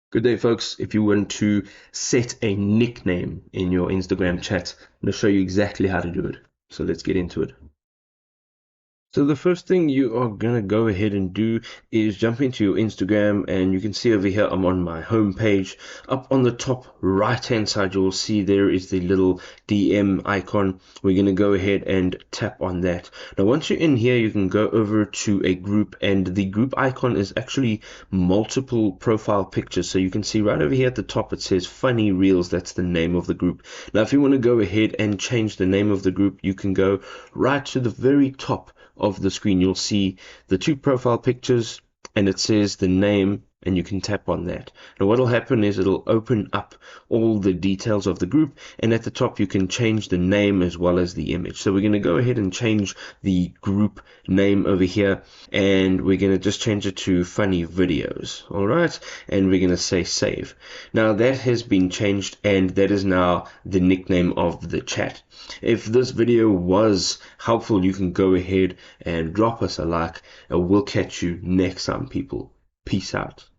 Good day, folks. If you want to set a nickname in your Instagram chat, I'm going to show you exactly how to do it. So let's get into it. So the first thing you are gonna go ahead and do is jump into your Instagram, and you can see over here I'm on my home page. Up on the top right hand side you'll see there is the little DM icon. We're gonna go ahead and tap on that. Now once you're in here you can go over to a group, and the group icon is actually multiple profile pictures. So you can see right over here at the top it says Funny Reels. That's the name of the group. Now if you want to go ahead and change the name of the group, you can go right to the very top of the screen. You'll see the two profile pictures and it says the name, and you can tap on that. Now what will happen is it'll open up all the details of the group, and at the top you can change the name as well as the image. So we're going to go ahead and change the group name over here, and we're going to just change it to Funny Videos. Alright, and we're going to say save. Now that has been changed, and that is now the nickname of the chat. If this video was helpful, you can go ahead and drop us a like, and we'll catch you next time, people. Peace out.